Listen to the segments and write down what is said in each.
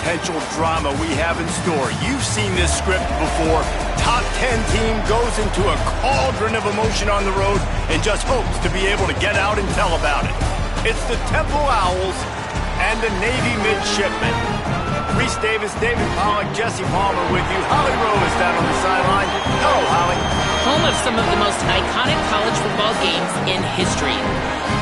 potential drama we have in store. You've seen this script before. Top 10 team goes into a cauldron of emotion on the road and just hopes to be able to get out and tell about it. It's the Temple Owls and the Navy Midshipmen. Reese Davis, David Pollock, Jesse Palmer with you. Holly Rowe is down on the sideline. Hello, Holly. Home of some of the most iconic college football games in history.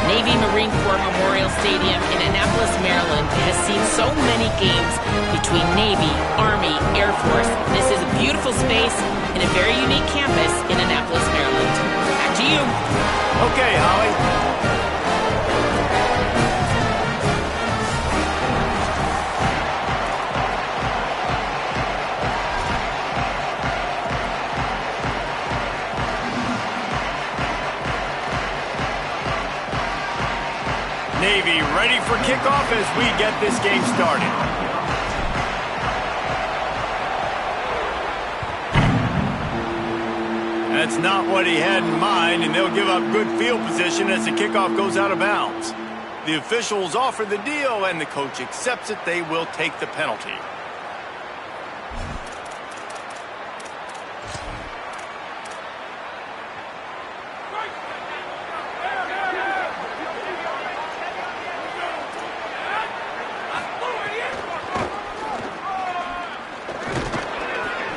Navy Marine Corps Memorial Stadium in Annapolis, Maryland has seen so many games between Navy, Army, Air Force. This is a beautiful space and a very unique campus in Annapolis, Maryland. Back to you. Okay, Holly. Navy ready for kickoff as we get this game started. That's not what he had in mind, and they'll give up good field position as the kickoff goes out of bounds. The officials offer the deal, and the coach accepts it. They will take the penalty.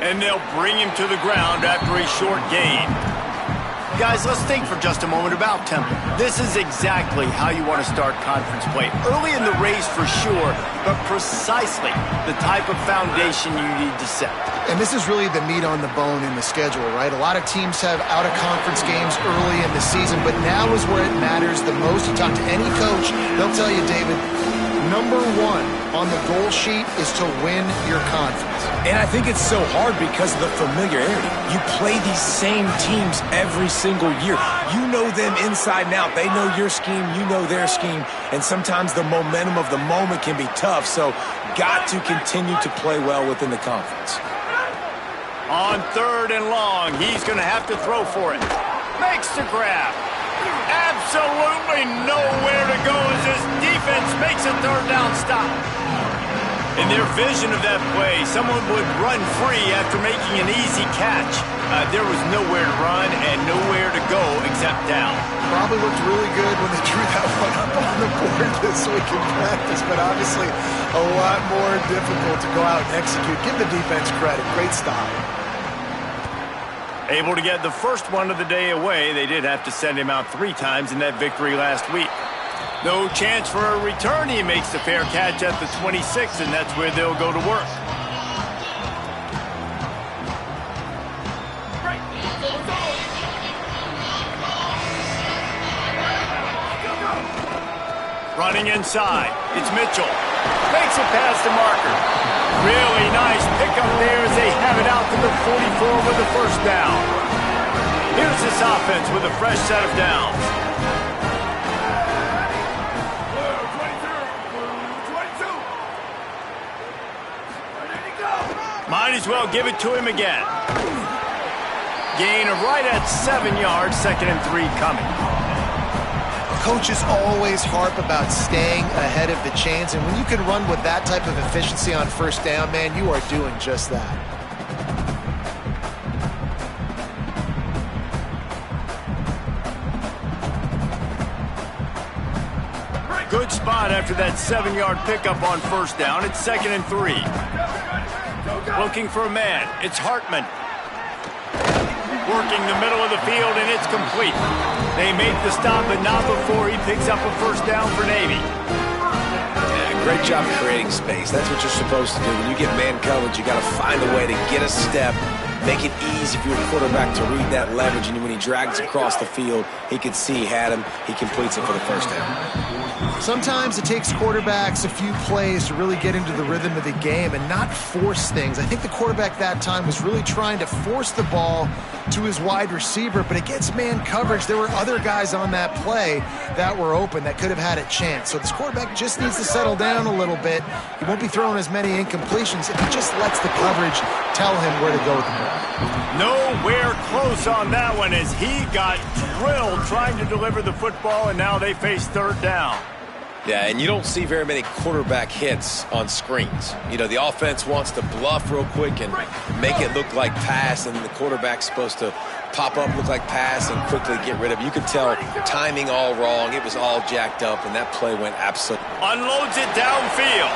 And they'll bring him to the ground after a short gain. Guys, let's think for just a moment about Temple. This is exactly how you want to start conference play. Early in the race for sure, but precisely the type of foundation you need to set. And this is really the meat on the bone in the schedule, right? A lot of teams have out-of-conference games early in the season, but now is where it matters the most. You talk to any coach, they'll tell you, David, number one on the goal sheet is to win your conference. And I think it's so hard because of the familiarity. You play these same teams every single year. You know them inside and out. They know your scheme, you know their scheme, and sometimes the momentum of the moment can be tough, so got to continue to play well within the conference. On 3rd and long, he's going to have to throw for it. Makes the grab. Absolutely nowhere to go as his defense makes a 3rd down stop. In their vision of that play, someone would run free after making an easy catch. There was nowhere to run and nowhere to go except down. Probably looked really good when they drew that one up on the board this week in practice, but obviously a lot more difficult to go out and execute. Give the defense credit. Great stop. Able to get the first one of the day away. They did have to send him out 3 times in that victory last week. No chance for a return. He makes the fair catch at the 26, and that's where they'll go to work. Running inside. It's Mitchell. Makes it past the marker. Really nice pickup there as they have it out to the 44 with the 1st down. Here's this offense with a fresh set of downs. Might as well give it to him again. Gain of right at 7 yards, 2nd and 3 coming. Coaches always harp about staying ahead of the chains, and when you can run with that type of efficiency on 1st down, man, you are doing just that. Good spot after that 7-yard pickup on 1st down. It's 2nd and 3. Looking for a man. It's Hartman. Working the middle of the field, and it's complete. They make the stop, but not before he picks up a 1st down for Navy. Yeah, great job creating space. That's what you're supposed to do. When you get man coverage, you got to find a way to get a step, make it easy for your quarterback to read that leverage, and when he drags across the field, he can see he had him. He completes it for the 1st down. Sometimes it takes quarterbacks a few plays to really get into the rhythm of the game and not force things. I think the quarterback that time was really trying to force the ball to his wide receiver, but against man coverage, there were other guys on that play that were open that could have had a chance. So this quarterback just needs to settle down a little bit. He won't be throwing as many incompletions if he just lets the coverage tell him where to go with the ball. Nowhere close on that one as he got drilled trying to deliver the football, and now they face 3rd down. Yeah, and you don't see very many quarterback hits on screens. You know, the offense wants to bluff real quick and make it look like pass, and the quarterback's supposed to pop up, look like pass, and quickly get rid of it. You could tell timing all wrong. It was all jacked up, and that play went absolutely. Unloads it downfield.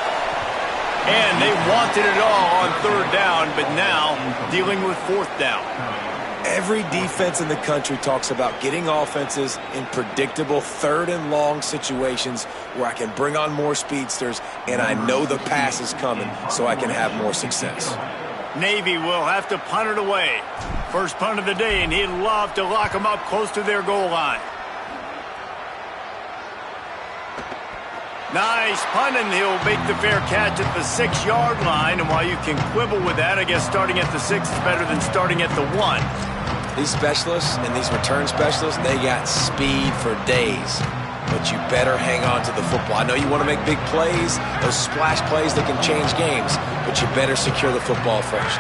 And they wanted it all on third down, but now dealing with fourth down. Every defense in the country talks about getting offenses in predictable third and long situations where I can bring on more speedsters and I know the pass is coming so I can have more success. Navy will have to punt it away. First punt of the day, and he'd love to lock them up close to their goal line. Nice punt, and he'll make the fair catch at the 6-yard line. And while you can quibble with that, I guess starting at the 6 is better than starting at the 1. These specialists and these return specialists, they got speed for days. But you better hang on to the football. I know you want to make big plays, those splash plays that can change games, but you better secure the football first.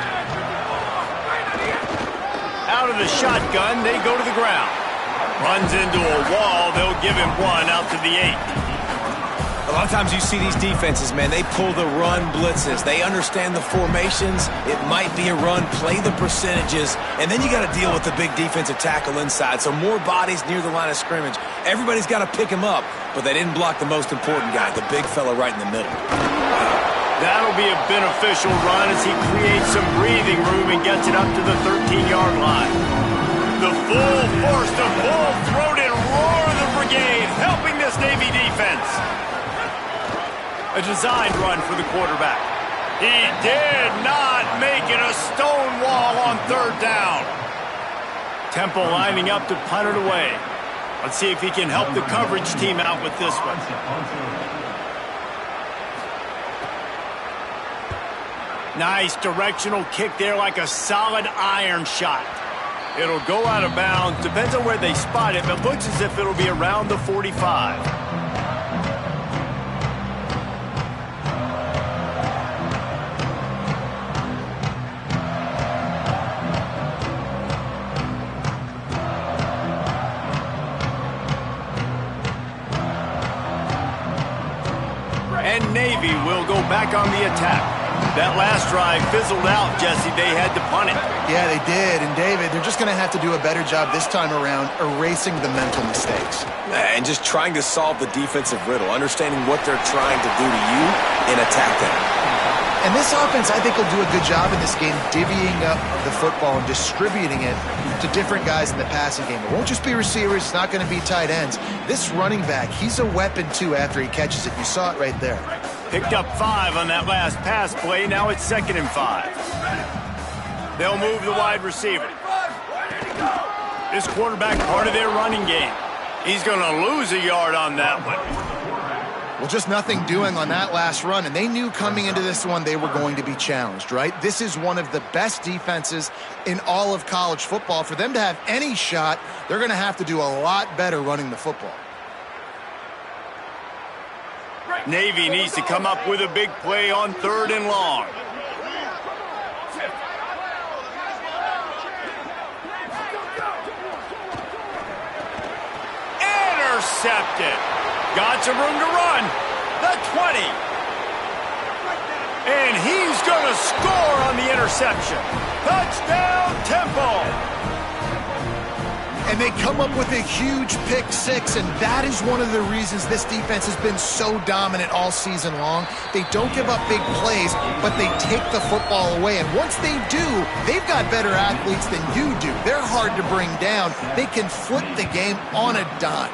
Out of the shotgun, they go to the ground. Runs into a wall, they'll give him one out to the 8. A lot of times you see these defenses, man, they pull the run blitzes. They understand the formations. It might be a run, play the percentages, and then you got to deal with the big defensive tackle inside. So more bodies near the line of scrimmage. Everybody's got to pick him up, but they didn't block the most important guy, the big fella right in the middle. That'll be a beneficial run as he creates some breathing room and gets it up to the 13-yard line. The full force, the full-throated roar of the brigade helping this Navy defense. A designed run for the quarterback. He did not make it a stone wall on third down. Temple lining up to punt it away. Let's see if he can help the coverage team out with this one. Nice directional kick there like a solid iron shot. It'll go out of bounds. Depends on where they spot it, but looks as if it'll be around the 45. And Navy will go back on the attack. That last drive fizzled out, Jesse. They had to punt it. Yeah, they did. And, David, they're just going to have to do a better job this time around erasing the mental mistakes. And just trying to solve the defensive riddle, understanding what they're trying to do to you and attack them. And this offense, I think, will do a good job in this game divvying up the football and distributing it to different guys in the passing game. It won't just be receivers. It's not going to be tight ends. This running back, he's a weapon, too, after he catches it. You saw it right there. Picked up 5 on that last pass play. Now it's 2nd and 5. They'll move the wide receiver. This quarterback, part of their running game. He's going to lose a yard on that one. Well, just nothing doing on that last run, and they knew coming into this one they were going to be challenged, right? This is one of the best defenses in all of college football. For them to have any shot, they're going to have to do a lot better running the football. Navy needs to come up with a big play on 3rd and long. Intercepted. Got some room to run. The 20. And he's going to score on the interception. Touchdown, Temple. And they come up with a huge pick 6, and that is one of the reasons this defense has been so dominant all season long. They don't give up big plays, but they take the football away. And once they do, they've got better athletes than you do. They're hard to bring down. They can flip the game on a dime.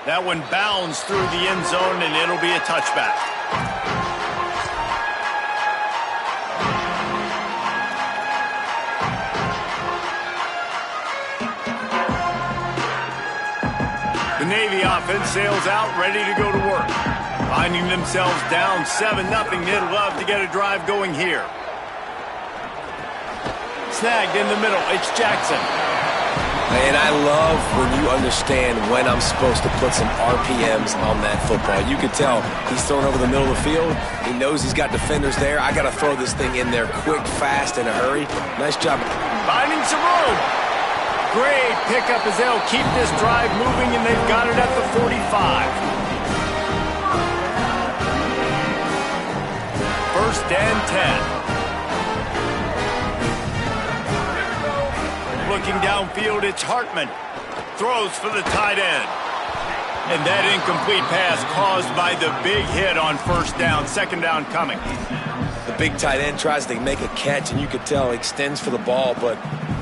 That one bounds through the end zone, and it'll be a touchback. The Navy offense sails out, ready to go to work. Finding themselves down 7-0, they'd love to get a drive going here. Snagged in the middle, it's Jackson. And I love when you understand when I'm supposed to put some RPMs on that football. You can tell he's throwing over the middle of the field. He knows he's got defenders there. I got to throw this thing in there quick, fast, in a hurry. Nice job. Finding some room. Great pickup as they'll keep this drive moving, and they've got it at the 45. First and 10. Looking downfield, it's Hartman. Throws for the tight end. And that incomplete pass caused by the big hit on first down. Second down coming. The big tight end tries to make a catch, and you could tell he extends for the ball, but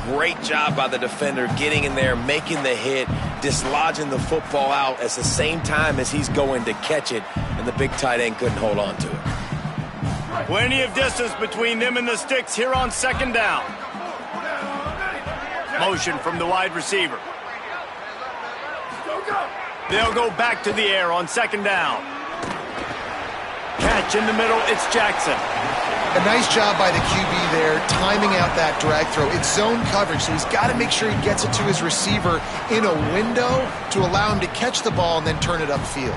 great job by the defender getting in there, making the hit, dislodging the football out at the same time as he's going to catch it, and the big tight end couldn't hold on to it. Plenty of distance between them and the sticks here on second down. Motion from the wide receiver. They'll go back to the air on second down. Catch in the middle, it's Jackson. A nice job by the QB there, timing out that drag throw. It's zone coverage, so he's got to make sure he gets it to his receiver in a window to allow him to catch the ball and then turn it upfield.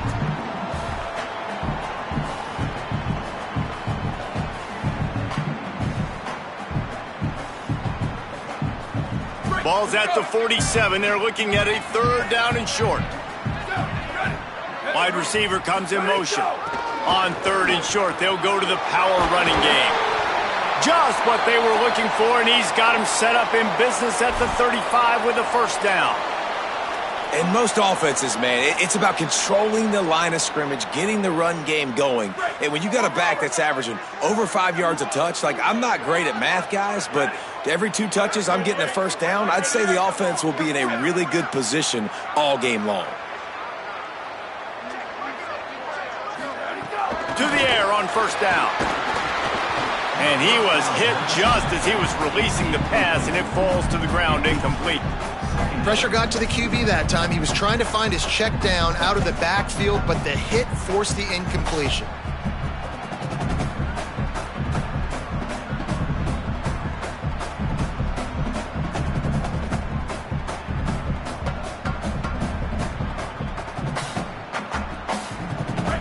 Ball's at the 47. They're looking at a third down and short. Wide receiver comes in motion. On third and short, they'll go to the power running game. Just what they were looking for, and he's got him set up in business at the 35 with a first down. In most offenses, man, it's about controlling the line of scrimmage, getting the run game going. And when you got a back that's averaging over 5 yards a touch, like, I'm not great at math, guys, but every 2 touches I'm getting a first down, I'd say the offense will be in a really good position all game long. To the air on first down. And he was hit just as he was releasing the pass, and it falls to the ground incomplete. Pressure got to the QB that time. He was trying to find his check down out of the backfield, but the hit forced the incompletion.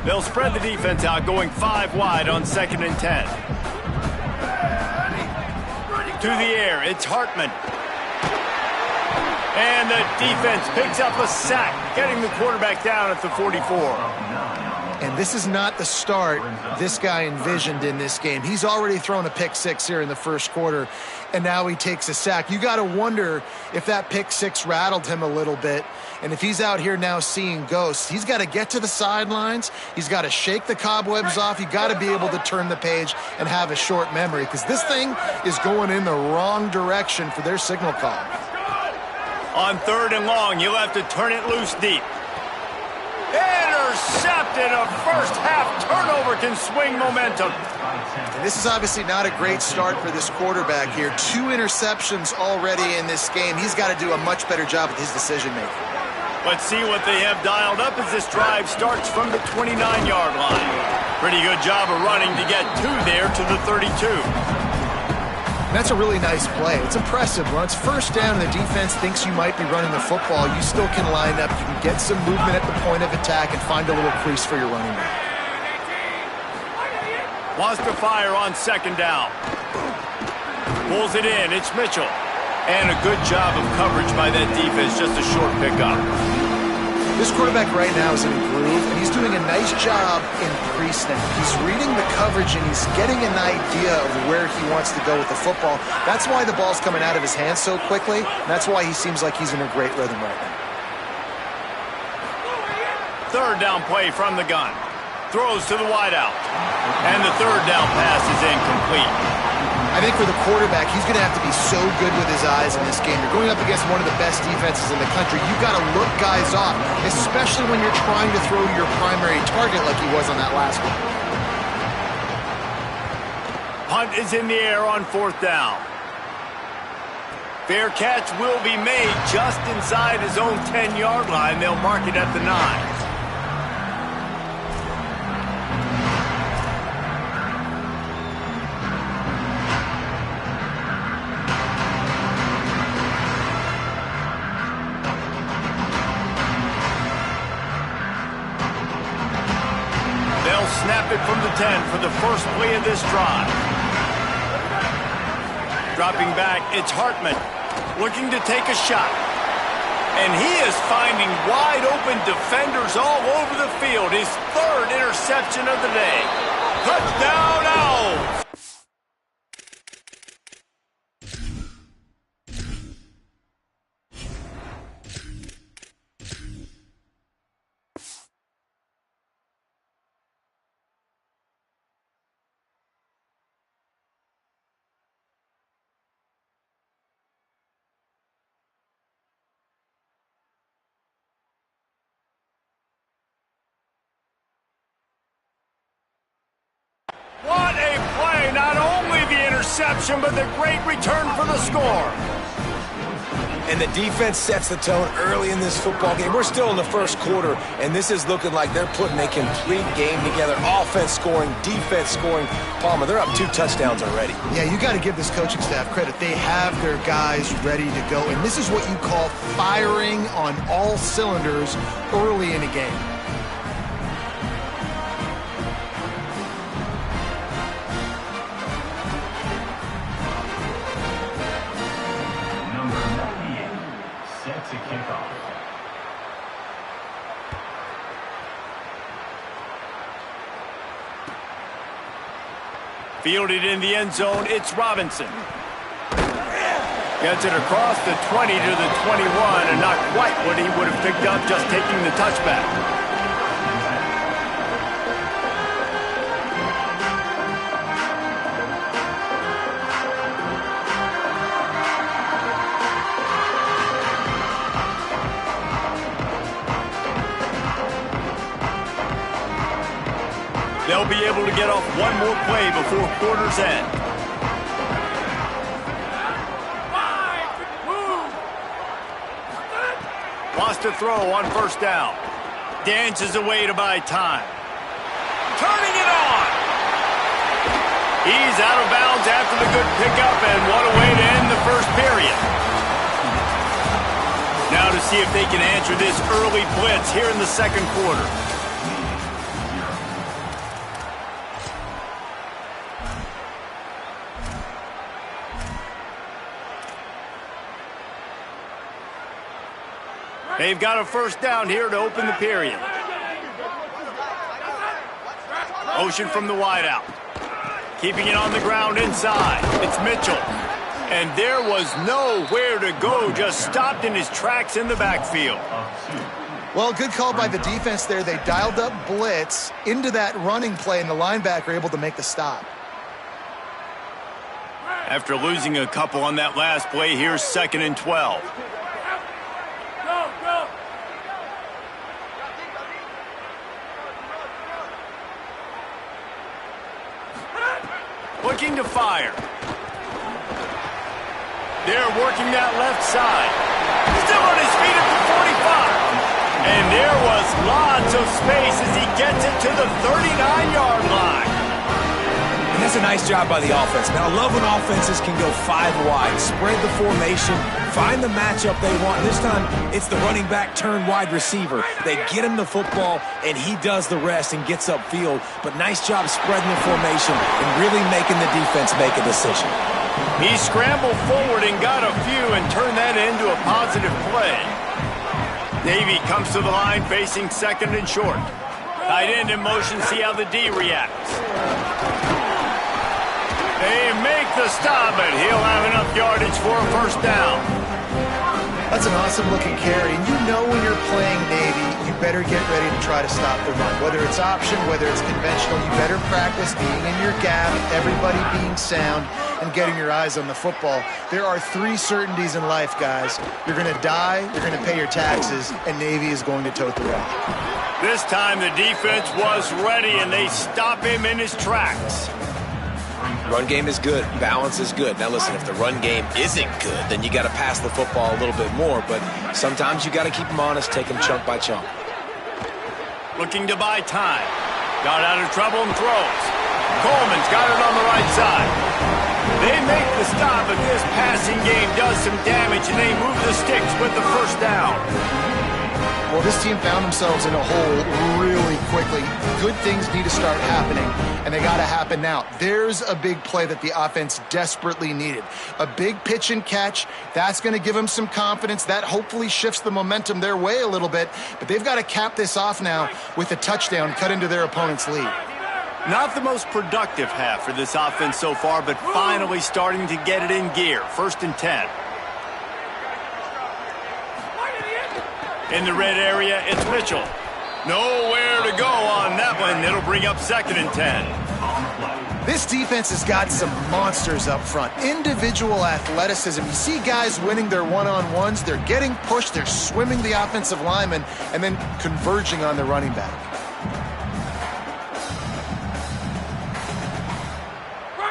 They'll spread the defense out, going 5 wide on second and 10. To the air, it's Hartman. And the defense picks up a sack, getting the quarterback down at the 44. And this is not the start this guy envisioned in this game. He's already thrown a pick six here in the first quarter, and now he takes a sack. You got to wonder if that pick six rattled him a little bit. And if he's out here now seeing ghosts, he's got to get to the sidelines. He's got to shake the cobwebs off. You got to be able to turn the page and have a short memory, because this thing is going in the wrong direction for their signal call. On third and long, you'll have to turn it loose deep. Intercepted. A first half turnover can swing momentum. And this is obviously not a great start for this quarterback here. 2 interceptions already in this game. He's got to do a much better job with his decision-making. Let's see what they have dialed up as this drive starts from the 29-yard line. Pretty good job of running to get 2 there to the 32. That's a really nice play. It's impressive. When it's first down and the defense thinks you might be running the football, you still can line up. You can get some movement at the point of attack and find a little crease for your running back. Wants to fire on second down. Pulls it in. It's Mitchell. And a good job of coverage by that defense. Just a short pickup. This quarterback right now is in a groove, and he's doing a nice job in pre-snap. He's reading the coverage, and he's getting an idea of where he wants to go with the football. That's why the ball's coming out of his hands so quickly, and that's why he seems like he's in a great rhythm right now. Third down play from the gun. Throws to the wideout. And the third down pass is incomplete. I think for the quarterback, he's going to have to be so good with his eyes in this game. You're going up against one of the best defenses in the country. You've got to look guys off, especially when you're trying to throw your primary target like he was on that last one. Punt is in the air on fourth down. Fair catch will be made just inside his own 10-yard line. They'll mark it at the 9. Snap it from the 10 for the first play of this drive. Dropping back, it's Hartman looking to take a shot. And he is finding wide-open defenders all over the field. His third interception of the day. Touchdown, Owls! What a play! Not only the interception, but the great return for the score. And the defense sets the tone early in this football game. We're still in the first quarter, and this is looking like they're putting a complete game together. Offense scoring, defense scoring. Palmer, they're up 2 touchdowns already. Yeah, you got to give this coaching staff credit. They have their guys ready to go, and this is what you call firing on all cylinders early in a game. To kick off. Fielded in the end zone, it's Robinson. Gets it across the 20 to the 21, and not quite what he would have picked up just taking the touchback. They'll be able to get off one more play before quarter's end. Lost a throw on first down. Dances away to buy time. Turning it on. He's out of bounds after the good pickup, and what a way to end the first period. Now to see if they can answer this early blitz here in the second quarter. They've got a first down here to open the period. Motion from the wideout. Keeping it on the ground inside. It's Mitchell. And there was nowhere to go. Just stopped in his tracks in the backfield. Well, good call by the defense there. They dialed up blitz into that running play, and the linebacker able to make the stop. After losing a couple on that last play, here's 2nd and 12. Looking to fire. They're working that left side. Still on his feet at the 45. And there was lots of space as he gets it to the 39-yard line. And that's a nice job by the offense. Now, I love when offenses can go 5 wide, spread the formation, find the matchup they want. This time, it's the running back turned wide receiver. They get him the football, and he does the rest and gets upfield. But nice job spreading the formation and really making the defense make a decision. He scrambled forward and got a few and turned that into a positive play. Navy comes to the line facing 2nd and short. Tight end in motion, see how the D reacts. They make the stop, but he'll have enough yardage for a first down. That's an awesome-looking carry. And you know when you're playing Navy, you better get ready to try to stop the run. Whether it's option, whether it's conventional, you better practice being in your gap, everybody being sound, and getting your eyes on the football. There are 3 certainties in life, guys. You're going to die, you're going to pay your taxes, and Navy is going to tote the rock. This time the defense was ready, and they stop him in his tracks. Run game is good. Balance is good. Now, listen, if the run game isn't good, then you got to pass the football a little bit more. But sometimes you got to keep them honest, take them chunk by chunk. Looking to buy time. Got out of trouble and throws. Coleman's got it on the right side. They make the stop, but this passing game does some damage, and they move the sticks with the first down. Well, this team found themselves in a hole really quickly. Good things need to start happening, and they got to happen now. There's a big play that the offense desperately needed. A big pitch and catch. That's going to give them some confidence. That hopefully shifts the momentum their way a little bit, but they've got to cap this off now with a touchdown cut into their opponent's lead. Not the most productive half for this offense so far, but finally starting to get it in gear. 1st and 10. In the red area, it's Mitchell. Nowhere to go on that one. It'll bring up 2nd and 10. This defense has got some monsters up front. Individual athleticism. You see guys winning their one-on-ones. They're getting pushed. They're swimming the offensive lineman and then converging on the running back.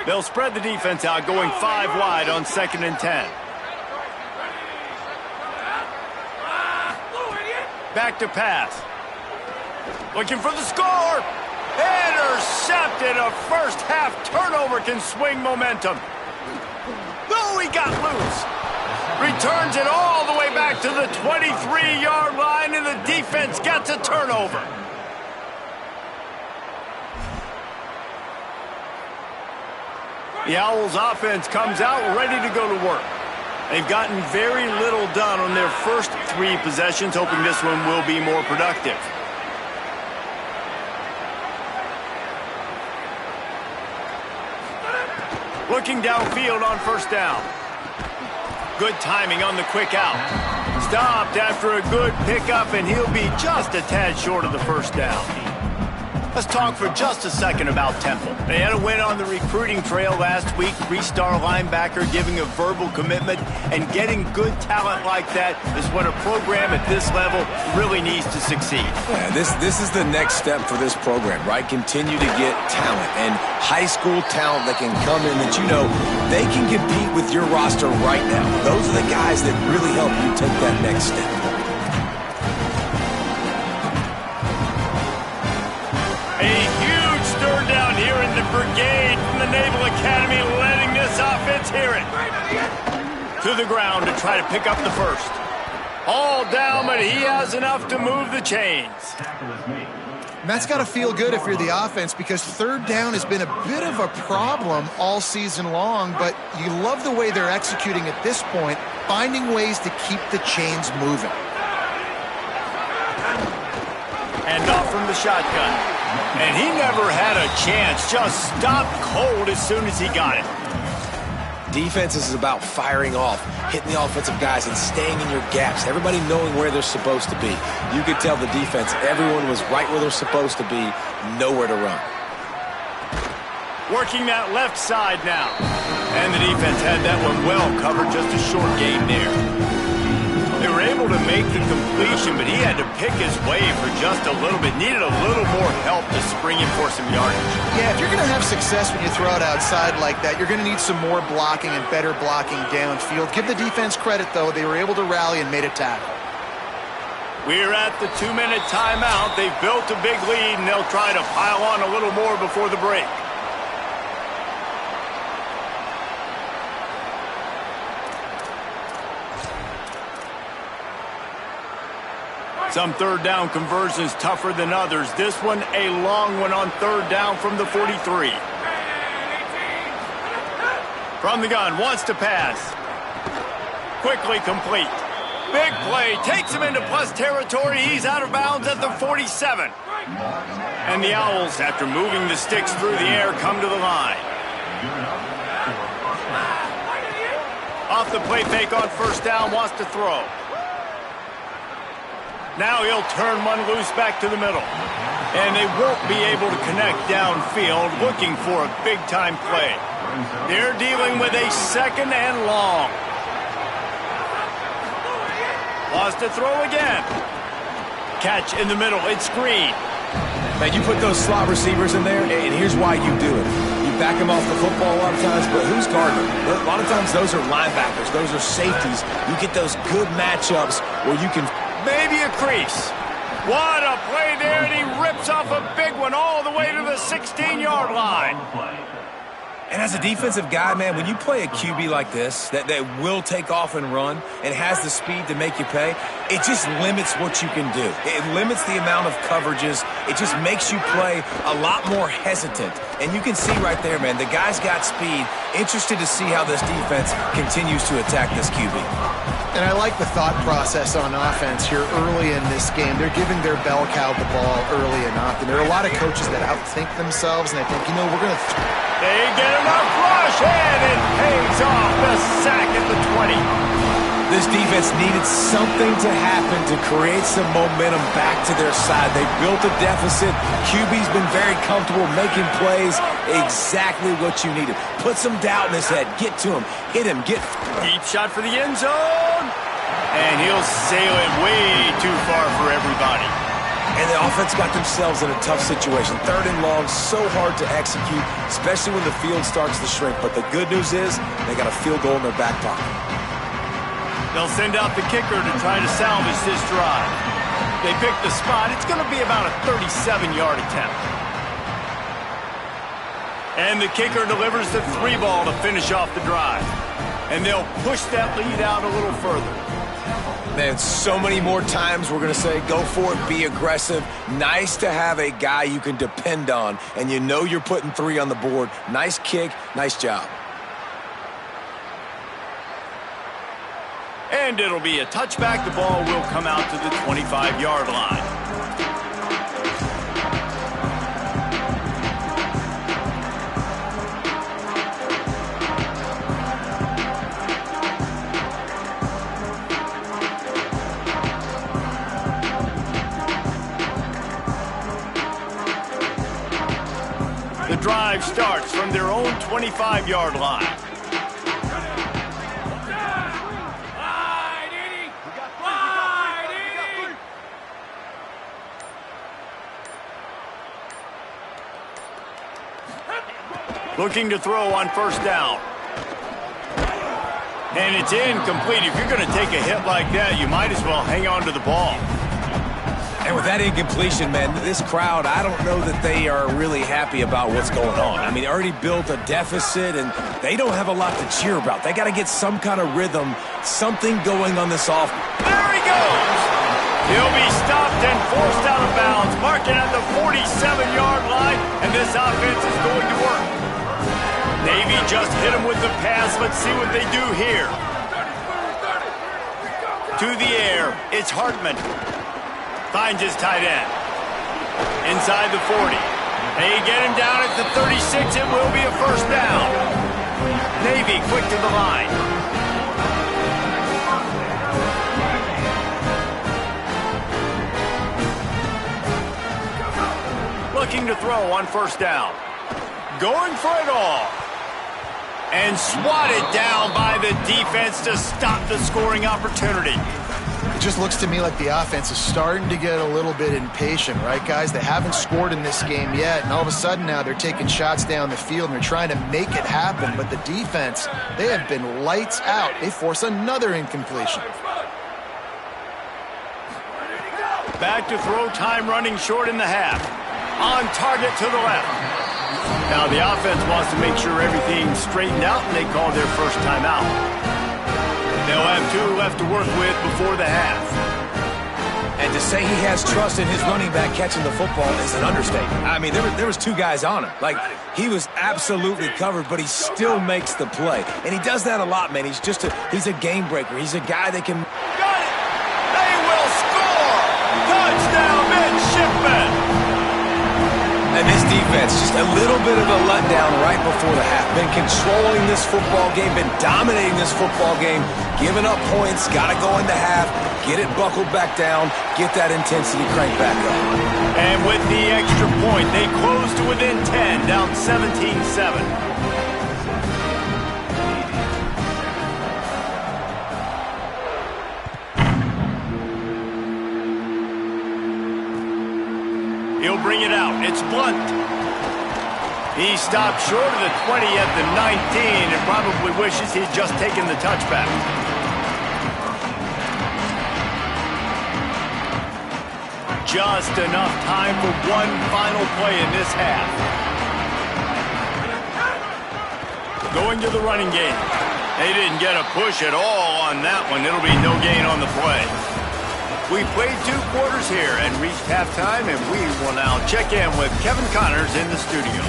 They'll spread the defense out, going 5 wide on 2nd and 10. Back to pass. Looking for the score. Intercepted. A first half turnover can swing momentum. Oh, he got loose. Returns it all the way back to the 23-yard line, and the defense gets a turnover. The Owls offense comes out ready to go to work. They've gotten very little done on their first 3 possessions, hoping this one will be more productive. Looking downfield on 1st down. Good timing on the quick out. Stopped after a good pickup, and he'll be just a tad short of the 1st down. Let's talk for just a second about Temple. They had a win on the recruiting trail last week. 3-star linebacker giving a verbal commitment, and getting good talent like that is what a program at this level really needs to succeed. Yeah, this is the next step for this program, right? Continue to get talent and high school talent that can come in that you know they can compete with your roster right now. Those are the guys that really help you take that next step. Brigade from the Naval Academy, letting this offense hear it. To the ground to try to pick up the first. All down, but he has enough to move the chains. And that's got to feel good if you're the offense, because 3rd down has been a bit of a problem all season long, but you love the way they're executing at this point, finding ways to keep the chains moving. And off from the shotgun. And he never had a chance, just stopped cold as soon as he got it. Defense is about firing off, hitting the offensive guys and staying in your gaps, everybody knowing where they're supposed to be. You could tell the defense, everyone was right where they're supposed to be, nowhere to run. Working that left side now. And the defense had that one well covered, just a short gain there. They were able to make the completion, but he had to pick his way for just a little bit. Needed a little more help to spring him for some yardage. Yeah, if you're going to have success when you throw it outside like that, you're going to need some more blocking and better blocking downfield. Give the defense credit, though. They were able to rally and made a tackle. We're at the 2-minute timeout. They've built a big lead, and they'll try to pile on a little more before the break. Some 3rd down conversions tougher than others. This one a long one on 3rd down from the 43. From the gun, wants to pass. Quickly complete. Big play, takes him into plus territory. He's out of bounds at the 47. And the Owls, after moving the sticks through the air, come to the line. Off the play fake on 1st down, wants to throw. Now he'll turn one loose back to the middle. And they won't be able to connect downfield, looking for a big-time play. They're dealing with a 2nd and long. Lost to throw again. Catch in the middle, it's Green. Man, you put those slot receivers in there, and here's why you do it. You back them off the football a lot of times, but who's guarding them? A lot of times those are linebackers, those are safeties. You get those good matchups where you can... Maybe a crease. What a play there, and he rips off a big one all the way to the 16-yard line. And as a defensive guy, man, when you play a QB like this that will take off and run and has the speed to make you pay, it just limits what you can do. It limits the amount of coverages. It just makes you play a lot more hesitant. And you can see right there, man, the guy's got speed. Interested to see how this defense continues to attack this QB. And I like the thought process on offense here early in this game. They're giving their bell cow the ball early and often. There are a lot of coaches that outthink themselves, and I think, we're going to... They get enough rush, and it pays off. The sack at the 20. This defense needed something to happen to create some momentum back to their side. They built a deficit. QB's been very comfortable making plays. Exactly what you needed. Put some doubt in his head. Get to him. Hit him. Get... Deep shot for the end zone. And he'll sail it way too far for everybody. And the offense got themselves in a tough situation. 3rd and long, so hard to execute, especially when the field starts to shrink. But the good news is they got a field goal in their back pocket. They'll send out the kicker to try to salvage this drive. They pick the spot. It's going to be about a 37-yard attempt. And the kicker delivers the 3 ball to finish off the drive. And they'll push that lead out a little further. Man, so many more times we're going to say, go for it, be aggressive. Nice to have a guy you can depend on, and you know you're putting 3 on the board. Nice kick, nice job. And it'll be a touchback. The ball will come out to the 25-yard line. The drive starts from their own 25-yard line. Looking to throw on 1st down. And it's incomplete. If you're going to take a hit like that, you might as well hang on to the ball. And with that incompletion, man, this crowd, I don't know that they are really happy about what's going on. I mean, they already built a deficit, and they don't have a lot to cheer about. They got to get some kind of rhythm, something going on this offense. There he goes! He'll be stopped and forced out of bounds, marking at the 47-yard line, and this offense is going to work. Navy just hit him with the pass. Let's see what they do here. To the air, it's Hartman. Finds his tight end. Inside the 40. They get him down at the 36. It will be a 1st down. Navy quick to the line. Looking to throw on 1st down. Going for it all. And swatted down by the defense to stop the scoring opportunity. It just looks to me like the offense is starting to get a little bit impatient, right, guys? They haven't scored in this game yet, and all of a sudden now they're taking shots down the field and they're trying to make it happen. But the defense, they have been lights out. They force another incompletion. Back to throw time, running short in the half. On target to the left. Now the offense wants to make sure everything's straightened out, and they call their 1st timeout. They'll have 2 left to work with before the half. And to say he has trust in his running back catching the football is an understatement. I mean, there was 2 guys on him. Like, he was absolutely covered, but he still makes the play. And he does that a lot, man. He's a game breaker. He's a guy that can... Got it! They will score! Touchdown, midshipmen! And this defense, just a little bit of a letdown right before the half. Been controlling this football game, been dominating this football game, giving up points, got to go into half, get it buckled back down, get that intensity cranked back up. And with the extra point, they close to within 10, down 17-7. He'll bring it out. It's Blunt. He stopped short of the 20 at the 19 and probably wishes he'd just taken the touchback. Just enough time for one final play in this half. Going to the running game. They didn't get a push at all on that one. It'll be no gain on the play. We played 2 quarters here and reached halftime, and we will now check in with Kevin Connors in the studio.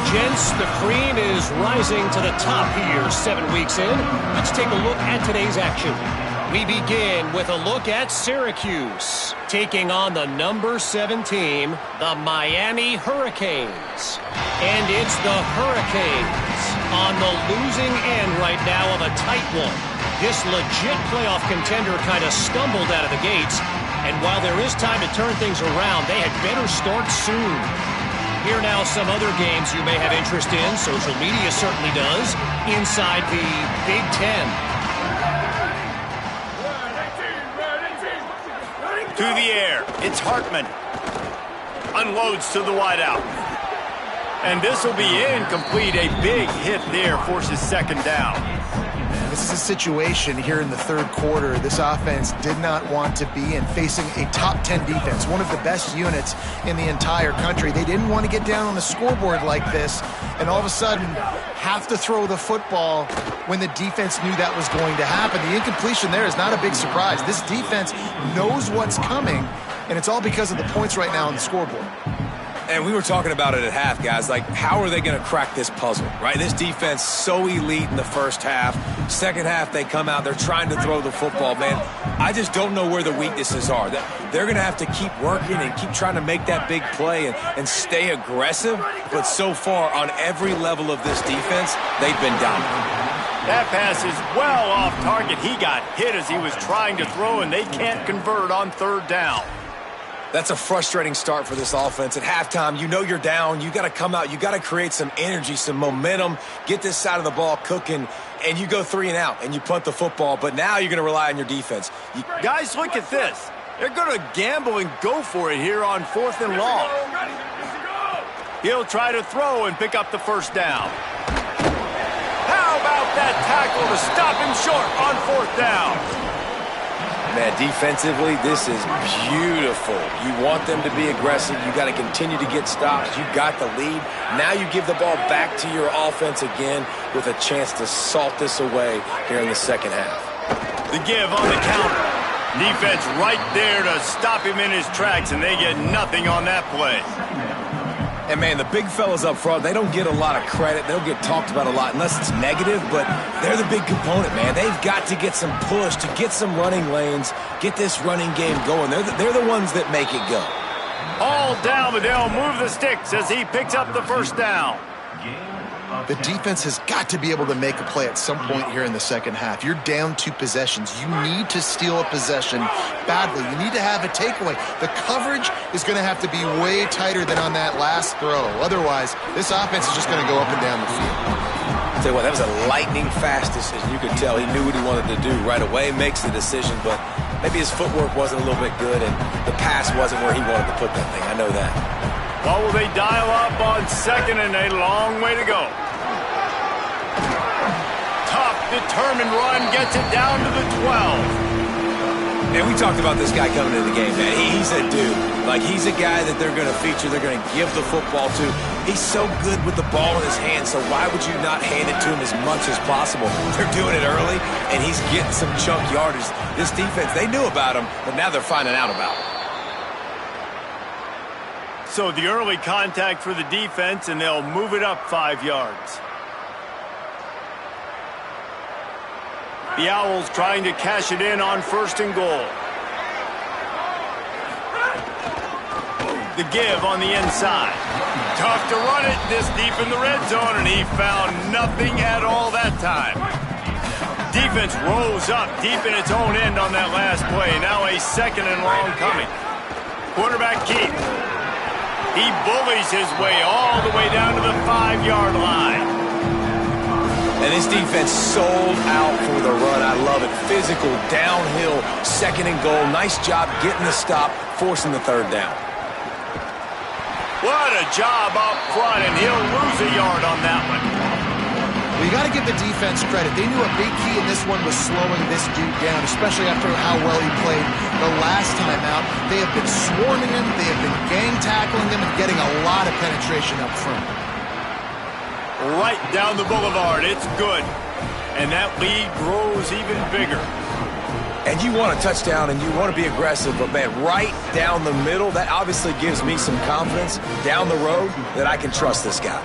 Gents, the cream is rising to the top here 7 weeks in. Let's take a look at today's action. We begin with a look at Syracuse, taking on the number 7 team, the Miami Hurricanes. And it's the Hurricanes on the losing end right now of a tight one. This legit playoff contender kind of stumbled out of the gates, and while there is time to turn things around, they had better start soon. Here now some other games you may have interest in, social media certainly does, inside the Big Ten. To the air, it's Hartman. Unloads to the wideout. And this will be incomplete. A big hit there forces second down. This is a situation here in the third quarter this offense did not want to be in, facing a top 10 defense, one of the best units in the entire country. They didn't want to get down on the scoreboard like this and all of a sudden have to throw the football when the defense knew that was going to happen. The incompletion there is not a big surprise. This defense knows what's coming, and it's all because of the points right now on the scoreboard. And we were talking about it at half, guys. Like, how are they going to crack this puzzle, right? This defense so elite in the first half. Second half, they come out. They're trying to throw the football, man. I just don't know where the weaknesses are. They're going to have to keep working and keep trying to make that big play and stay aggressive. But so far, on every level of this defense, they've been dominant. That pass is well off target. He got hit as he was trying to throw, and they can't convert on third down. That's a frustrating start for this offense. At halftime, you know you're down. You got to come out. You got to create some energy, some momentum, get this side of the ball cooking, and you go 3 and out, and you punt the football. But now you're going to rely on your defense. Guys, look at this. They're going to gamble and go for it here on 4th and long. He'll try to throw and pick up the first down. How about that tackle to stop him short on 4th down? Man, defensively, this is beautiful. You want them to be aggressive. You got to continue to get stops. You got the lead. Now you give the ball back to your offense again with a chance to salt this away here in the second half. The give on the counter. Defense right there to stop him in his tracks, and they get nothing on that play. And, man, the big fellas up front, they don't get a lot of credit. They don't get talked about a lot unless it's negative, but they're the big component, man. They've got to get some push, to get some running lanes, get this running game going. They're the ones that make it go. All down, but they'll move the sticks as he picks up the first down. The defense has got to be able to make a play at some point here in the second half. You're down 2 possessions. You need to steal a possession badly. You need to have a takeaway. The coverage is going to have to be way tighter than on that last throw. Otherwise, this offense is just going to go up and down the field. I'll tell you what, that was a lightning-fast decision. You could tell he knew what he wanted to do right away, makes the decision, but maybe his footwork wasn't a little bit good, and the pass wasn't where he wanted to put that thing. I know that. Well, will they dial up on second, and a long way to go. Tough, determined run gets it down to the 12. And we talked about this guy coming into the game, man. He's a dude. Like, he's a guy that they're going to feature, they're going to give the football to. He's so good with the ball in his hand, so why would you not hand it to him as much as possible? They're doing it early, and he's getting some chunk yardage. This defense, they knew about him, but now they're finding out about him. So the early contact for the defense, and they'll move it up 5 yards. The Owls trying to cash it in on 1st and goal. The give on the inside. Tough to run it this deep in the red zone, and he found nothing at all that time. Defense rose up deep in its own end on that last play. Now a 2nd and long coming. Quarterback Keith. He bullies his way all the way down to the 5-yard line. And this defense sold out for the run. I love it. Physical, downhill, 2nd and goal. Nice job getting the stop, forcing the 3rd down. What a job up front, and he'll lose a yard on that one. Well, you got to give the defense credit. They knew a big key in this one was slowing this dude down, especially after how well he played the last time out. They have been swarming him, they have been gang tackling him, and getting a lot of penetration up front. Right down the boulevard, it's good. And that lead grows even bigger. And you want a touchdown and you want to be aggressive, but, man, right down the middle, that obviously gives me some confidence down the road that I can trust this guy.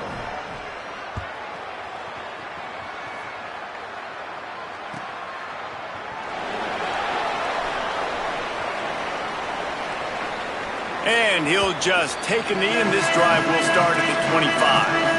And he'll just take a knee, and this drive will start at the 25.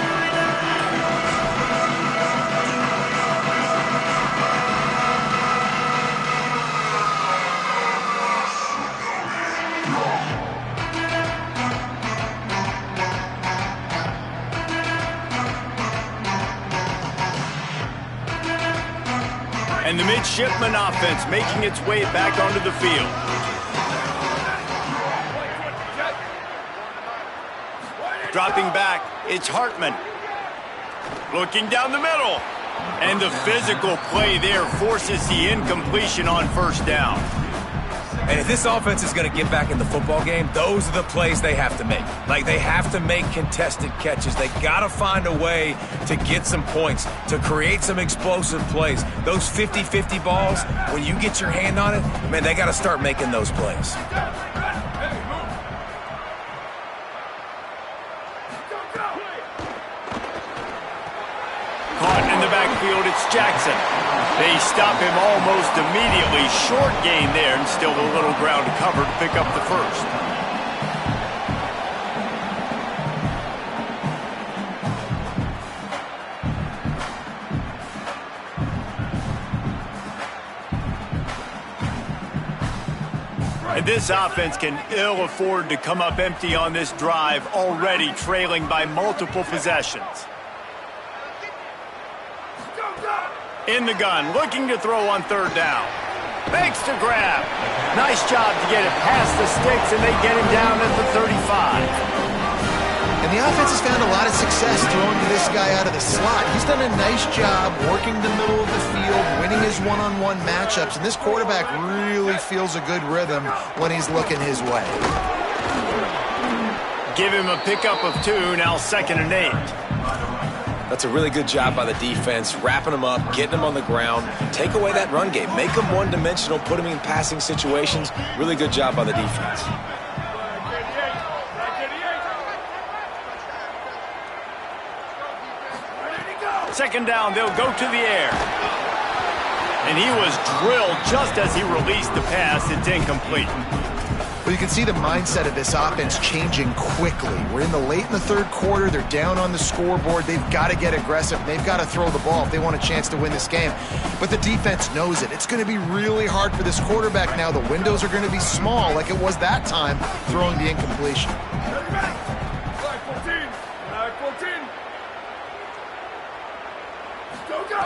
And the midshipman offense making its way back onto the field. Dropping back, it's Hartman. Looking down the middle. And the physical play there forces the incompletion on first down. And if this offense is going to get back in the football game, those are the plays they have to make. Like, they have to make contested catches. They got to find a way to get some points, to create some explosive plays. Those 50-50 balls, when you get your hand on it, man, they got to start making those plays. Caught in the backfield, it's Jackson. They stop him almost immediately. Short gain there, and still a little ground to cover to pick up the first. And this offense can ill afford to come up empty on this drive, already trailing by multiple possessions. In the gun, looking to throw on third down. Makes the grab. Nice job to get it past the sticks, and they get him down at the 35. And the offense has found a lot of success throwing to this guy out of the slot. He's done a nice job working the middle of the field, winning his one-on-one matchups, and this quarterback really feels a good rhythm when he's looking his way. Give him a pickup of 2, now 2nd and 8. That's a really good job by the defense, wrapping them up, getting them on the ground. Take away that run game. Make them one-dimensional, put them in passing situations. Really good job by the defense. Second down, they'll go to the air. And he was drilled just as he released the pass. It's incomplete. But you can see the mindset of this offense changing quickly. We're in the late in the third quarter. They're down on the scoreboard. They've got to get aggressive. They've got to throw the ball if they want a chance to win this game. But the defense knows it. It's going to be really hard for this quarterback now. The windows are going to be small like it was that time throwing the incompletion.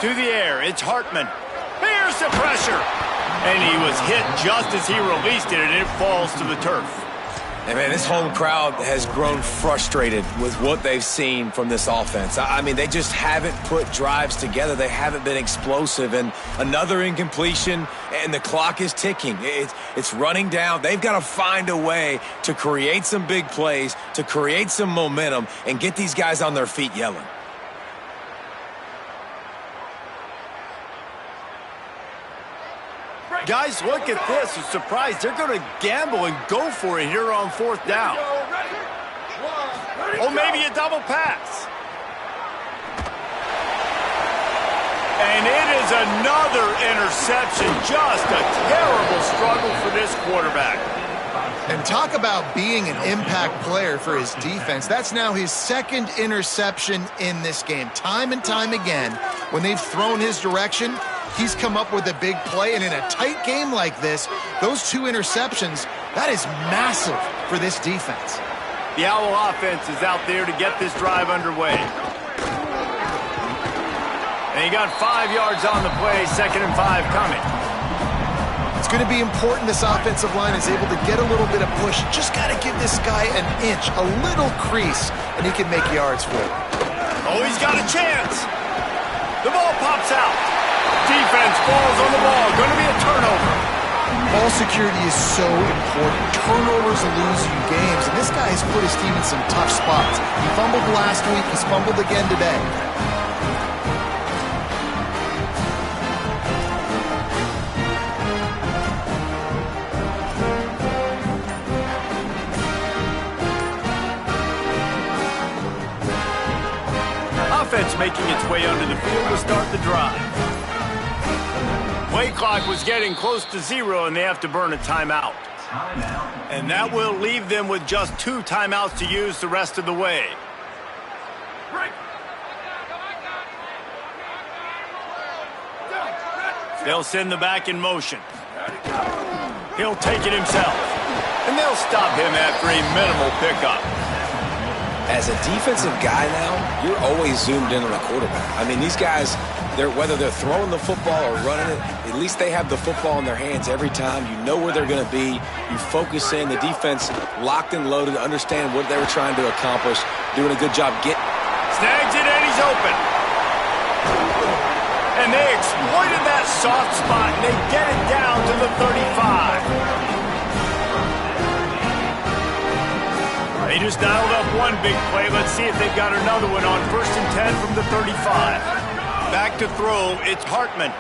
To the air, it's Hartman. Here's the pressure. And he was hit just as he released it, and it falls to the turf. And, man, this home crowd has grown frustrated with what they've seen from this offense. I mean, they just haven't put drives together. They haven't been explosive. And another incompletion, and the clock is ticking. It's running down. They've got to find a way to create some big plays, to create some momentum, and get these guys on their feet yelling. Guys, look at this. I'm surprised they're going to gamble and go for it here on fourth down. Oh, maybe a double pass. And it is another interception. Just a terrible struggle for this quarterback. And talk about being an impact player for his defense. That's now his 2nd interception in this game. Time and time again, when they've thrown his direction, he's come up with a big play. And in a tight game like this, those 2 interceptions, that is massive for this defense. The Owl offense is out there to get this drive underway. And he got 5 yards on the play, 2nd and 5 coming. It's going to be important this offensive line is able to get a little bit of push. Just got to give this guy an inch, a little crease, and he can make yards for it. Oh, he's got a chance. The ball pops out. Defense falls on the ball. Going to be a turnover. Ball security is so important. Turnovers lose you games, and this guy has put his team in some tough spots. He fumbled last week. He's fumbled again today. offense making its way under the field to start the drive. Play clock was getting close to 0, and they have to burn a timeout. And that will leave them with just 2 timeouts to use the rest of the way. They'll send the back in motion. He'll take it himself. And they'll stop him after a minimal pickup. As a defensive guy now, you're always zoomed in on the quarterback. I mean, these guys, whether they're throwing the football or running it, at least they have the football in their hands every time. You know where they're going to be. You focus in. The defense locked and loaded, understand what they were trying to accomplish, doing a good job getting. Snags it, and he's open. And they exploited that soft spot, and they get it down to the 35. They just dialed up one big play. Let's see if they've got another one on 1st and 10 from the 35. Back to throw, it's Hartman.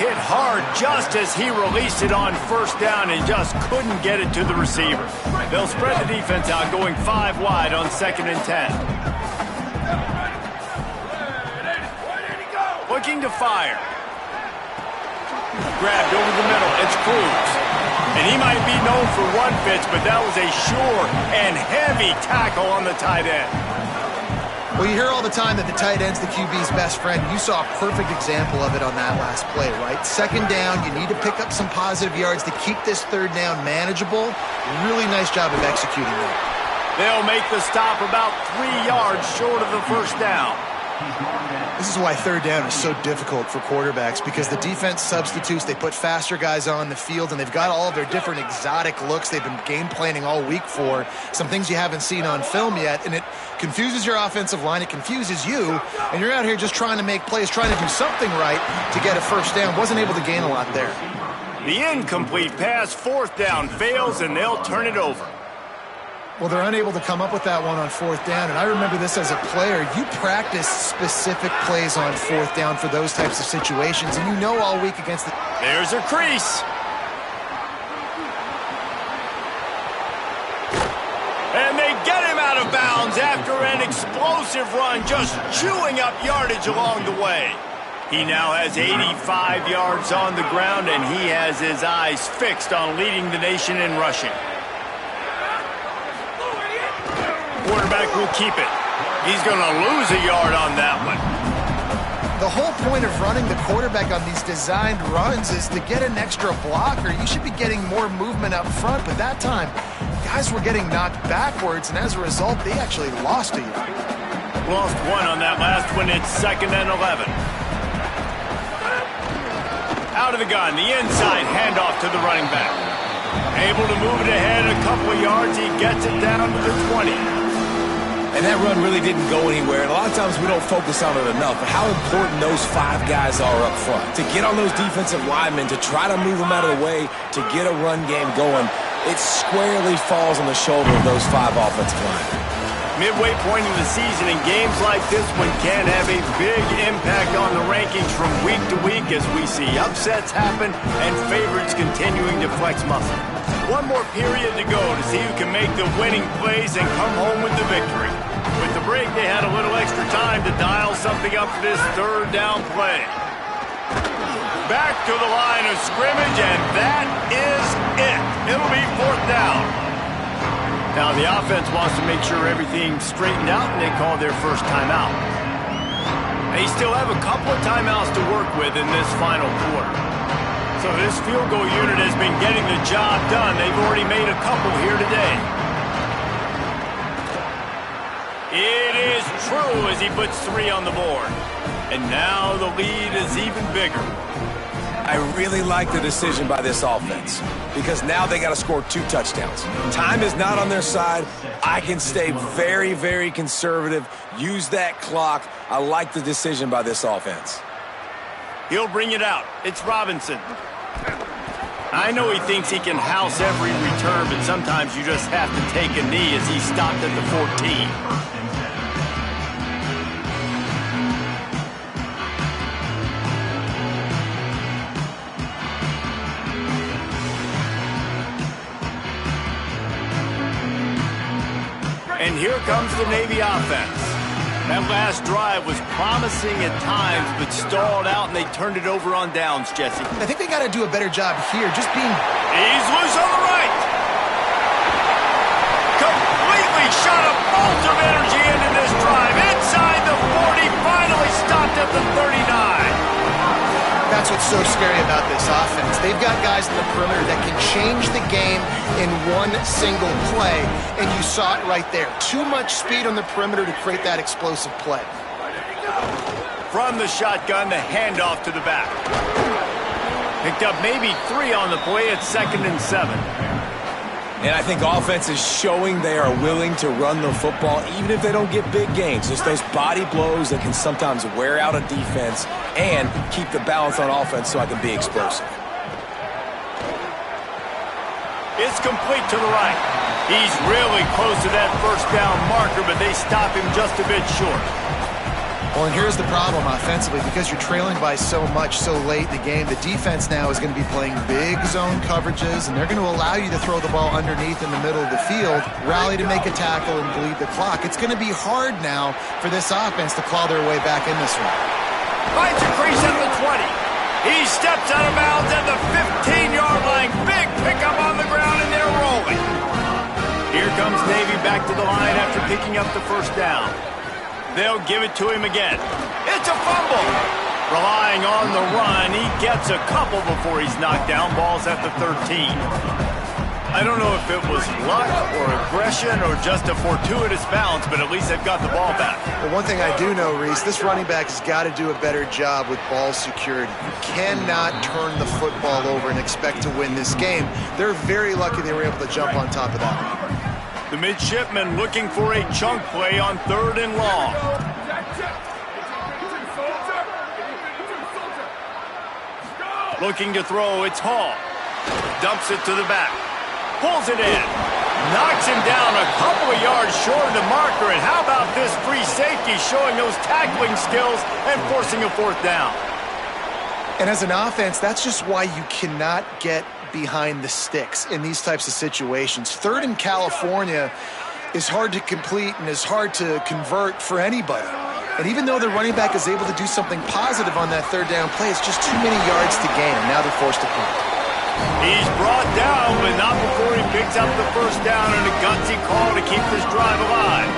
Hit hard just as he released it on 1st down and just couldn't get it to the receiver. They'll spread the defense out, going 5 wide on 2nd and 10. Looking to fire. Grabbed over the middle. It's Cruz. And he might be known for one pitch, but that was a sure and heavy tackle on the tight end. Well, you hear all the time that the tight end's the QB's best friend. You saw a perfect example of it on that last play, right? 2nd down, you need to pick up some positive yards to keep this 3rd down manageable. Really nice job of executing that. They'll make the stop about 3 yards short of the 1st down. This is why 3rd down is so difficult for quarterbacks, because the defense substitutes, they put faster guys on the field, and they've got all of their different exotic looks they've been game planning all week for, some things you haven't seen on film yet, and it confuses your offensive line, it confuses you, and you're out here just trying to make plays, trying to do something right to get a 1st down. Wasn't able to gain a lot there. The incomplete pass, 4th down, fails, and they'll turn it over. Well, they're unable to come up with that one on 4th down, and I remember this as a player. You practice specific plays on 4th down for those types of situations, and you know all week against the... There's a crease. And they get him out of bounds after an explosive run, just chewing up yardage along the way. He now has 85 yards on the ground, and he has his eyes fixed on leading the nation in rushing. Quarterback will keep it. He's going to lose a yard on that one. The whole point of running the quarterback on these designed runs is to get an extra blocker. You should be getting more movement up front, but that time, guys were getting knocked backwards, and as a result, they actually lost a yard. Lost 1 on that last one. It's 2nd and 11. Out of the gun, the inside handoff to the running back. Able to move it ahead a couple of yards. He gets it down to the 20. And that run really didn't go anywhere. And a lot of times we don't focus on it enough. But how important those 5 guys are up front. To get on those defensive linemen, to try to move them out of the way, to get a run game going, it squarely falls on the shoulder of those 5 offensive linemen. Midway point of the season, and games like this one can have a big impact on the rankings from week to week as we see upsets happen and favorites continuing to flex muscle. One more period to go to see who can make the winning plays and come home with the victory. With the break, they had a little extra time to dial something up for this 3rd down play. Back to the line of scrimmage, and that is it. It'll be 4th down. Now the offense wants to make sure everything's straightened out, and they call their first timeout. They still have a couple of timeouts to work with in this final quarter. So this field goal unit has been getting the job done. They've already made a couple here today. It is true as he puts 3 on the board. And now the lead is even bigger. I really like the decision by this offense because now they got to score 2 touchdowns. Time is not on their side. I can stay very, very conservative, use that clock. I like the decision by this offense. He'll bring it out. It's Robinson. I know he thinks he can house every return, but sometimes you just have to take a knee as he stopped at the 14. And here comes the Navy offense. That last drive was promising at times, but stalled out, and they turned it over on downs, Jesse. I think they got to do a better job here, just being... He's loose on the right. Completely shot a bolt of energy into this drive. Inside the 40, finally stopped at the 39. That's what's so scary about this offense. They've got guys in the perimeter that can change the game in one single play, and you saw it right there. Too much speed on the perimeter to create that explosive play. From the shotgun, the handoff to the back. Picked up maybe 3 on the play at 2nd and 7. And I think offense is showing they are willing to run the football even if they don't get big gains. Just those body blows that can sometimes wear out a defense and keep the balance on offense so I can be explosive. It's complete to the right. He's really close to that first down marker, but they stop him just a bit short. Well, and here's the problem offensively. Because you're trailing by so much so late in the game, the defense now is going to be playing big zone coverages, and they're going to allow you to throw the ball underneath in the middle of the field, rally to make a tackle, and bleed the clock. It's going to be hard now for this offense to claw their way back in this one. Finds a crease at the 20. He steps out of bounds at the 15-yard line. Big pickup on the ground, and they're rolling. Here comes Navy back to the line after picking up the first down. They'll give it to him again. It's a fumble. Relying on the run, he gets a couple before he's knocked down. Ball's at the 13. I don't know if it was luck or aggression or just a fortuitous bounce, but at least they've got the ball back. Well, one thing I do know, Reese, this running back has got to do a better job with ball security. You cannot turn the football over and expect to win this game. They're very lucky they were able to jump on top of that one. The midshipman looking for a chunk play on 3rd and long. Looking to throw, it's Hall. Dumps it to the back. Pulls it in. Knocks him down a couple of yards short of the marker. And how about this free safety showing those tackling skills and forcing a 4th down? And as an offense, that's just why you cannot get behind the sticks in these types of situations. 3rd in California is hard to complete and is hard to convert for anybody. And even though the running back is able to do something positive on that 3rd down play, it's just too many yards to gain, and now they're forced to punt. He's brought down, but not before he picks up the first down and a gutsy call to keep this drive alive.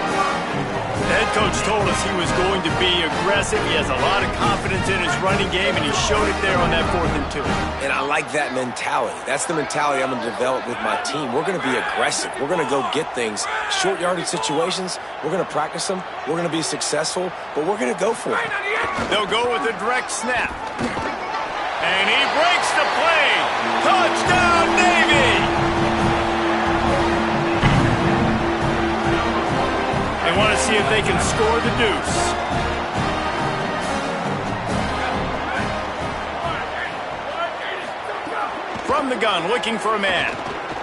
The head coach told us he was going to be aggressive. He has a lot of confidence in his running game, and he showed it there on that 4th and 2. And I like that mentality. That's the mentality I'm going to develop with my team. We're going to be aggressive. We're going to go get things. Short yardage situations, we're going to practice them. We're going to be successful, but we're going to go for it. They'll go with a direct snap. And he breaks the play. Touchdown, Navy! They want to see if they can score the deuce. From the gun, looking for a man.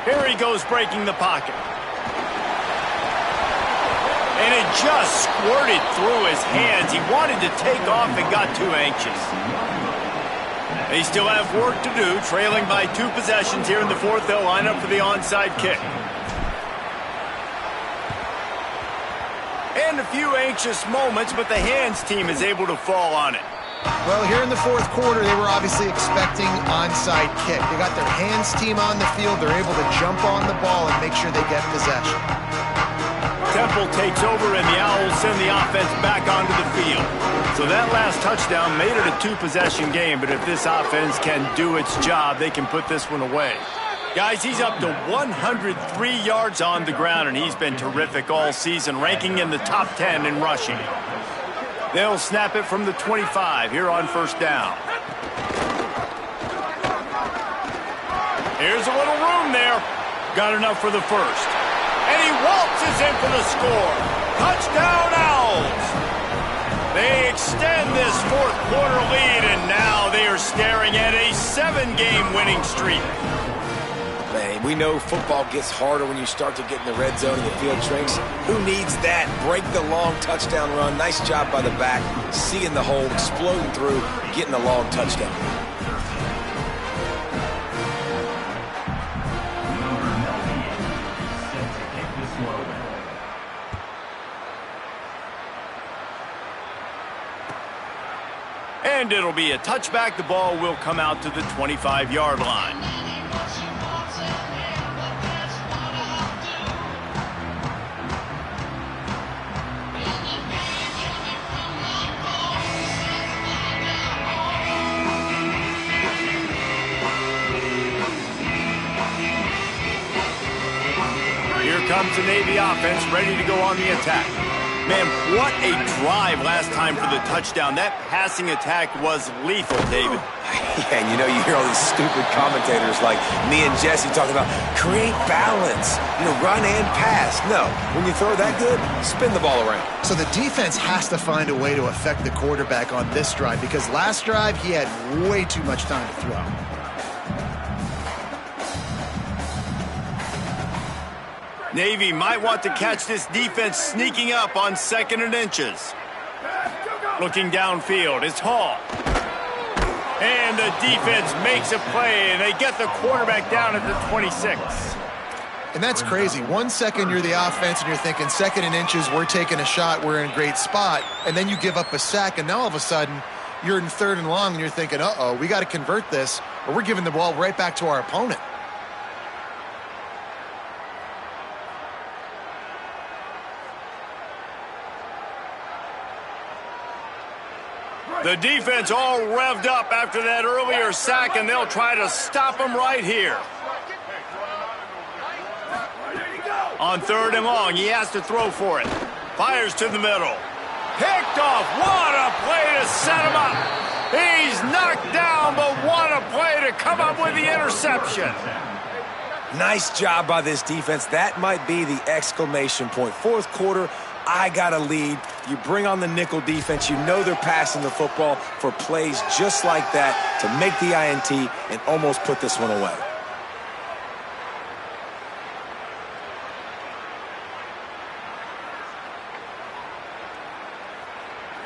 Here he goes, breaking the pocket. And it just squirted through his hands. He wanted to take off and got too anxious. They still have work to do, trailing by 2 possessions here in the 4th. They'll line up for the onside kick. And a few anxious moments, but the hands team is able to fall on it. Well, here in the 4th quarter, they were obviously expecting onside kick. They got their hands team on the field. They're able to jump on the ball and make sure they get possession. Temple takes over, and the Owls send the offense back onto the field. So that last touchdown made it a 2-possession game, but if this offense can do its job, they can put this one away. Guys, he's up to 103 yards on the ground, and he's been terrific all season, ranking in the top 10 in rushing. They'll snap it from the 25 here on 1st down. Here's a little room there. Got enough for the first. And he waltzes in for the score. Touchdown, Owls! They extend this 4th quarter lead, and now they are staring at a 7-game winning streak. Man, we know football gets harder when you start to get in the red zone and the field shrinks. Who needs that? Break the long touchdown run. Nice job by the back. Seeing the hole, exploding through, getting a long touchdown. And it'll be a touchback. The ball will come out to the 25-yard line. Here comes the Navy offense ready to go on the attack. Man, what a drive last time for the touchdown. That passing attack was lethal, David. Yeah, and you hear all these stupid commentators like me and Jesse talking about create balance, run and pass. No, when you throw that good, spin the ball around. So the defense has to find a way to affect the quarterback on this drive because last drive he had way too much time to throw. Navy might want to catch this defense sneaking up on 2nd and inches. Looking downfield, it's Hall. And the defense makes a play, and they get the quarterback down at the 26. And that's crazy. 1 second you're the offense, and you're thinking 2nd and inches, we're taking a shot, we're in a great spot. And then you give up a sack, and now all of a sudden you're in 3rd and long, and you're thinking, uh-oh, we got to convert this, or we're giving the ball right back to our opponent. The defense all revved up after that earlier sack, and they'll try to stop him right here. On 3rd and long, he has to throw for it. Fires to the middle. Picked off. What a play to set him up. He's knocked down, but what a play to come up with the interception. Nice job by this defense. That might be the exclamation point. 4th quarter, I got a lead. You bring on the nickel defense. You know they're passing the football for plays just like that to make the INT and almost put this one away.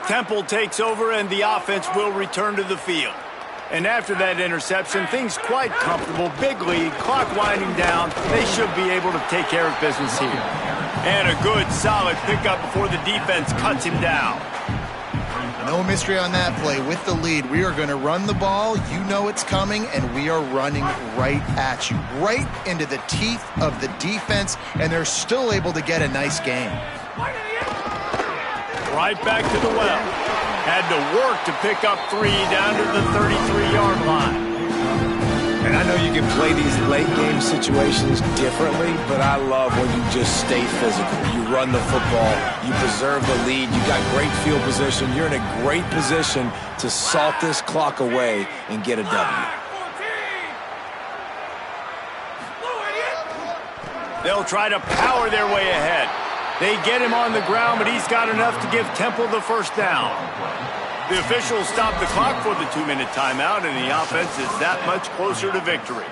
Temple takes over, and the offense will return to the field. And after that interception, things quite comfortable. Big lead, clock winding down. They should be able to take care of business here. And a good, solid pickup before the defense cuts him down. No mystery on that play. With the lead, we are going to run the ball. You know it's coming, and we are running right at you. Right into the teeth of the defense, and they're still able to get a nice game. Right back to the well. Had to work to pick up 3 down to the 33-yard line. And I know you can play these late-game situations differently, but I love when you just stay physical. You run the football. You preserve the lead. You got great field position. You're in a great position to salt this clock away and get a W. They'll try to power their way ahead. They get him on the ground, but he's got enough to give Temple the first down. The officials stop the clock for the 2-minute timeout, and the offense is that much closer to victory.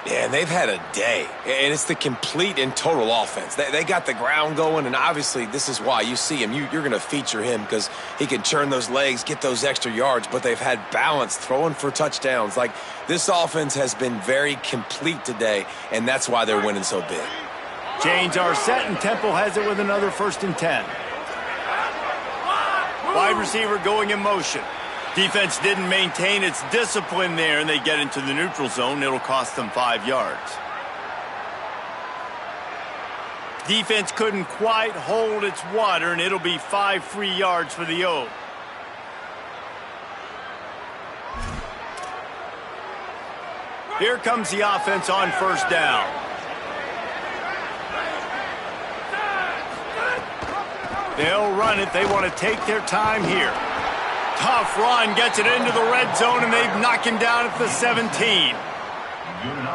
Yeah, and they've had a day, and it's the complete and total offense. They got the ground going, and obviously this is why you see him. You're going to feature him because he can churn those legs, get those extra yards, but they've had balance, throwing for touchdowns. Like, this offense has been very complete today, and that's why they're winning so big. Chains are set, and Temple has it with another 1st and 10. Wide receiver going in motion. Defense didn't maintain its discipline there, and they get into the neutral zone. It'll cost them 5 yards. Defense couldn't quite hold its water, and it'll be 5 free yards for the O. Here comes the offense on 1st down. They'll run it. They want to take their time here. Tough run, gets it into the red zone, and they knock him down at the 17.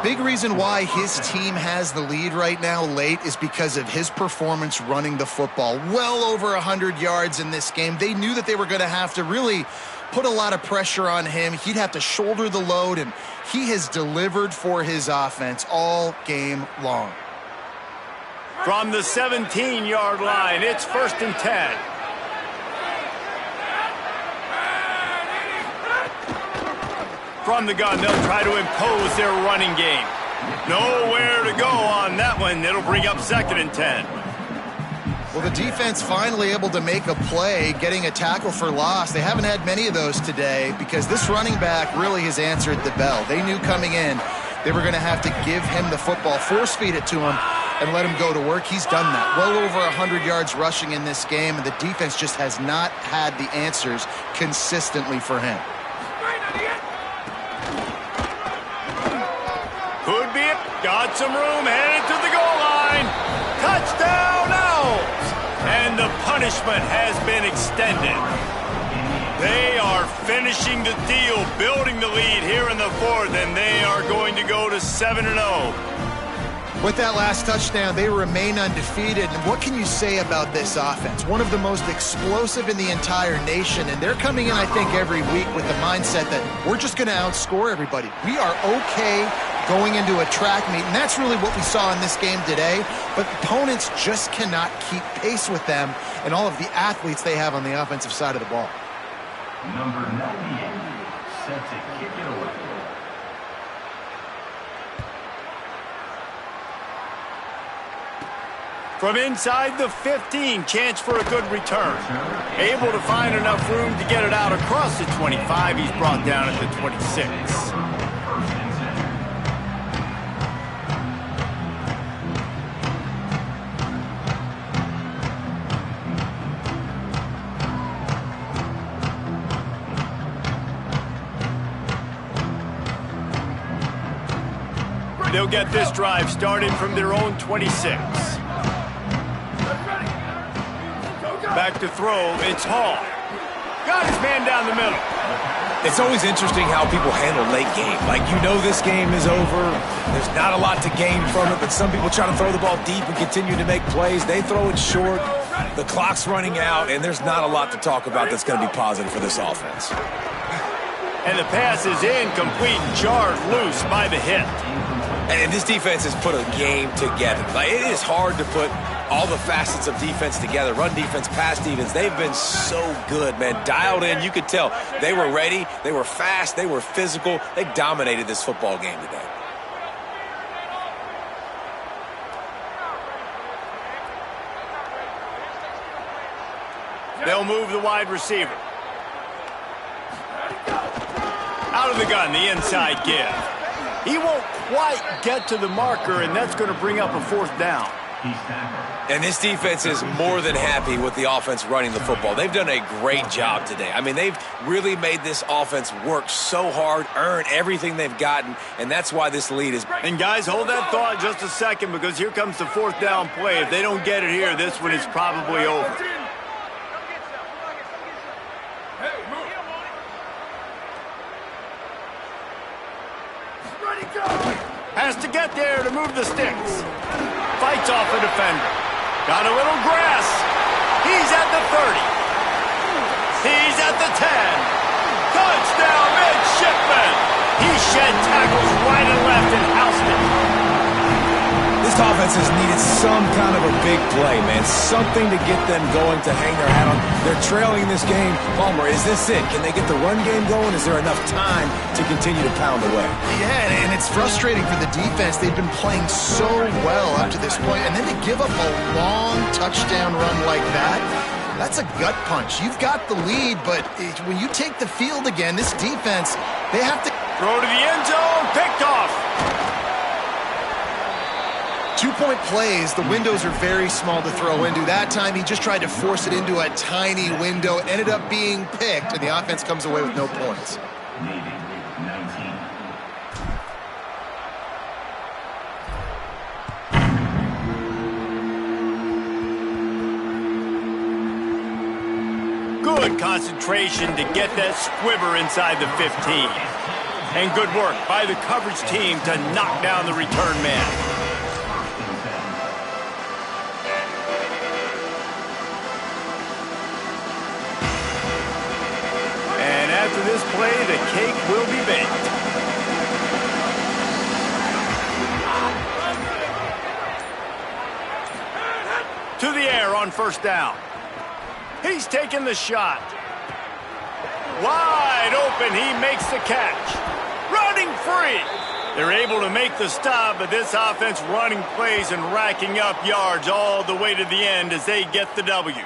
Big reason why his team has the lead right now late is because of his performance running the football. Well over 100 yards in this game. They knew that they were going to have to really put a lot of pressure on him. He'd have to shoulder the load, and he has delivered for his offense all game long. From the 17-yard line, it's 1st and 10. From the gun, they'll try to impose their running game. Nowhere to go on that one. It'll bring up 2nd and 10. Well, the defense finally able to make a play, getting a tackle for loss. They haven't had many of those today because this running back really has answered the bell. They knew coming in they were going to have to give him the football, force feed it to him, and let him go to work. He's done that. Well over 100 yards rushing in this game, and the defense just has not had the answers consistently for him. Could be it. Got some room, headed to the goal line. Touchdown Owls! And the punishment has been extended. They are finishing the deal, building the lead here in the fourth, and they are going to go to 7-0. With that last touchdown, they remain undefeated. And what can you say about this offense? One of the most explosive in the entire nation. And they're coming in, I think, every week with the mindset that we're just going to outscore everybody. We are okay going into a track meet. And that's really what we saw in this game today. But opponents just cannot keep pace with them and all of the athletes they have on the offensive side of the ball. Number 98, set to kick it away. From inside the 15, chance for a good return. Able to find enough room to get it out across the 25. He's brought down at the 26. They'll get this drive started from their own 26. Back to throw, it's Hall. Got his man down the middle. It's always interesting how people handle late game. Like, you know this game is over. There's not a lot to gain from it, but some people try to throw the ball deep and continue to make plays. They throw it short. The clock's running out, and there's not a lot to talk about that's going to be positive for this offense. And the pass is incomplete, jarred loose by the hit. And this defense has put a game together. Like, it is hard to put all the facets of defense together. Run defense, pass defense. They've been so good, man. Dialed in. You could tell they were ready. They were fast. They were physical. They dominated this football game today. They'll move the wide receiver. Out of the gun, the inside give. He won't quite get to the marker, and that's going to bring up a fourth down. And this defense is more than happy with the offense running the football. They've done a great job today. I mean, they've really made this offense work so hard, earn everything they've gotten, and that's why this lead is. And guys, hold that thought just a second, because here comes the fourth down play. If they don't get it here, this one is probably over. Has to get there to move the sticks. Fights off a defender. Got a little grass. He's at the 30. He's at the 10. Touchdown, midshipman. He shed tackles right and left and housed it. This offense has needed some kind of a big play, man. Something to get them going, to hang their hat on. They're trailing this game. Palmer, is this it? Can they get the run game going? Is there enough time to continue to pound away? Yeah, and it's frustrating for the defense. They've been playing so well up to this point, and then to give up a long touchdown run like that, that's a gut punch. You've got the lead, but when you take the field again, this defense, they have to throw to the end zone, picked off. 2-point plays, the windows are very small to throw into. That time, he just tried to force it into a tiny window, ended up being picked, and the offense comes away with no points. Good concentration to get that squibber inside the 15. And good work by the coverage team to knock down the return man. After this play, the cake will be baked. To the air on first down. He's taking the shot. Wide open, he makes the catch. Running free. They're able to make the stop, but this offense running plays and racking up yards all the way to the end as they get the W.